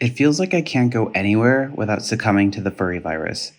It feels like I can't go anywhere without succumbing to the furry virus.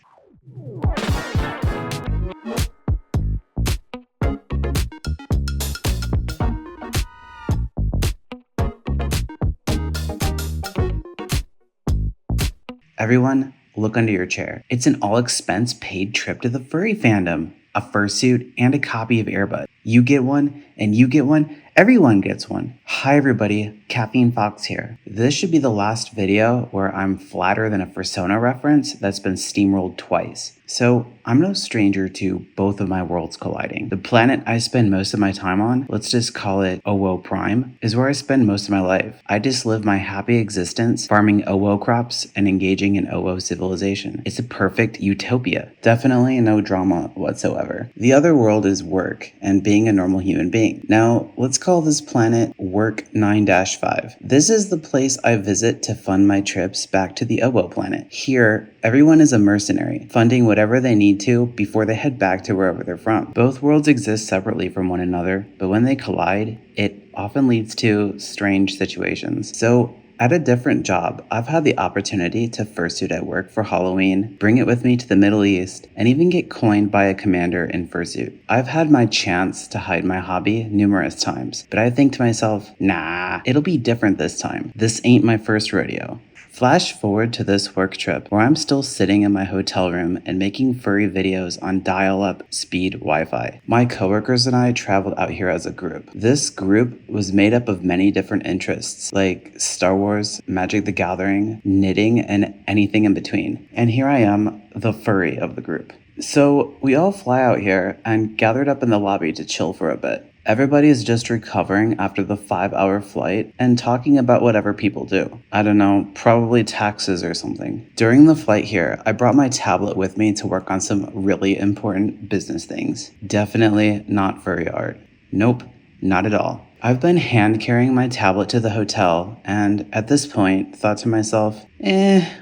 Everyone, look under your chair. It's an all-expense paid trip to the furry fandom. A fursuit and a copy of Airbud. You get one, and you get one. Everyone gets one. Hi everybody, Caffeine Fox here. This should be the last video where I'm flatter than a fursona reference that's been steamrolled twice. So I'm no stranger to both of my worlds colliding. The planet I spend most of my time on, let's just call it OWO Prime, is where I spend most of my life. I just live my happy existence farming OWO crops and engaging in OWO civilization. It's a perfect utopia. Definitely no drama whatsoever. The other world is work and being a normal human being. Now, let's call this planet Work 9-5. This is the place I visit to fund my trips back to the OWO planet. Here, everyone is a mercenary, funding whatever they need to before they head back to wherever they're from. Both worlds exist separately from one another, but when they collide, it often leads to strange situations. So, at a different job, I've had the opportunity to fursuit at work for Halloween, bring it with me to the Middle East, and even get coined by a commander in fursuit. I've had my chance to hide my hobby numerous times, but I think to myself, nah, it'll be different this time. This ain't my first rodeo. Flash forward to this work trip where I'm still sitting in my hotel room and making furry videos on dial-up speed Wi-Fi. My coworkers and I traveled out here as a group. This group was made up of many different interests like Star Wars, Magic the Gathering, knitting, and anything in between. And here I am, the furry of the group. So we all fly out here and gathered up in the lobby to chill for a bit. Everybody is just recovering after the 5-hour flight and talking about whatever people do. I don't know, probably taxes or something. During the flight here, I brought my tablet with me to work on some really important business things. Definitely not furry art. Nope, not at all. I've been hand carrying my tablet to the hotel and at this point thought to myself,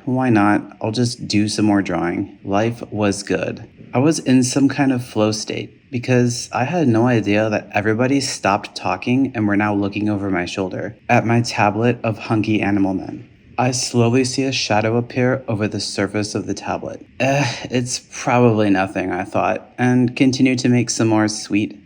why not? I'll just do some more drawing. Life was good. I was in some kind of flow state because I had no idea that everybody stopped talking and were now looking over my shoulder at my tablet of hunky animal men. I slowly see a shadow appear over the surface of the tablet. It's probably nothing, I thought, and continued to make some more sweet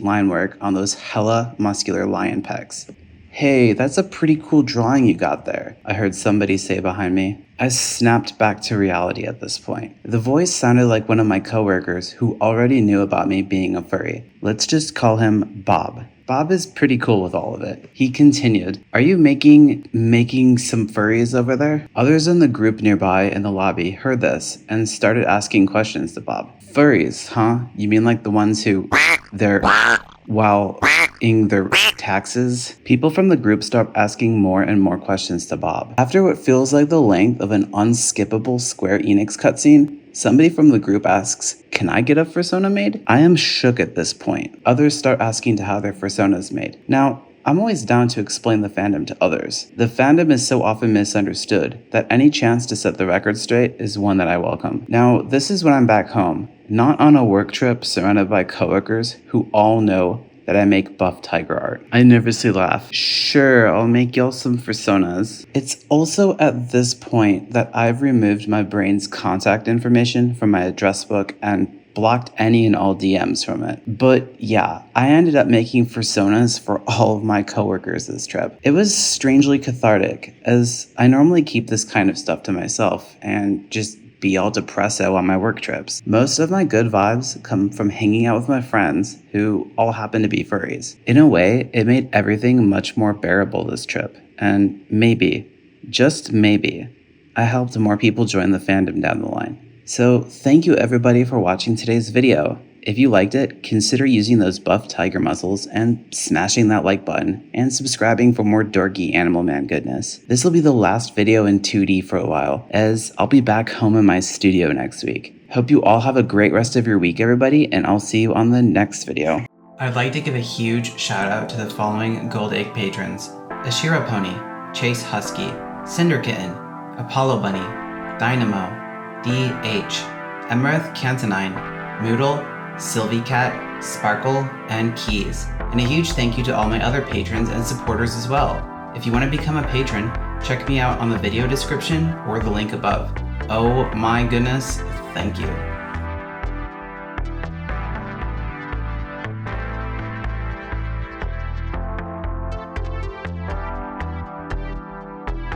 line work on those hella muscular lion pecs. Hey, that's a pretty cool drawing you got there, I heard somebody say behind me. I snapped back to reality at this point. The voice sounded like one of my coworkers who already knew about me being a furry. Let's just call him Bob. Bob is pretty cool with all of it. He continued, "Are you making some furries over there?" Others in the group nearby in the lobby heard this and started asking questions to Bob. Furries, huh? You mean like the ones who while paying their taxes? People from the group start asking more and more questions to Bob. After what feels like the length of an unskippable Square Enix cutscene, somebody from the group asks, "Can I get a fursona made?" I am shook at this point. Others start asking to how their fursona is made. Now, I'm always down to explain the fandom to others. The fandom is so often misunderstood that any chance to set the record straight is one that I welcome. Now, this is when I'm back home, not on a work trip surrounded by coworkers who all know that I make buff tiger art. I nervously laugh. Sure, I'll make y'all some fursonas. It's also at this point that I've removed my brain's contact information from my address book and blocked any and all DMs from it. But yeah, I ended up making fursonas for all of my coworkers this trip. It was strangely cathartic, as I normally keep this kind of stuff to myself and just be all depresso on my work trips. Most of my good vibes come from hanging out with my friends who all happen to be furries. In a way, it made everything much more bearable this trip, and maybe, just maybe, I helped more people join the fandom down the line. So thank you everybody for watching today's video. If you liked it, consider using those buff tiger muscles and smashing that like button and subscribing for more dorky animal man goodness. This will be the last video in 2D for a while, as I'll be back home in my studio next week. Hope you all have a great rest of your week, everybody, and I'll see you on the next video. I'd like to give a huge shout out to the following Gold Egg patrons: Ashira Pony, Chase Husky, Cinder Kitten, Apollo Bunny, Dynamo, DH, Emerith Cantonine, Moodle, Sylvie Cat, Sparkle, and Keys. And a huge thank you to all my other patrons and supporters as well. If you want to become a patron, Check me out on the video description or the link above. Oh my goodness, thank you.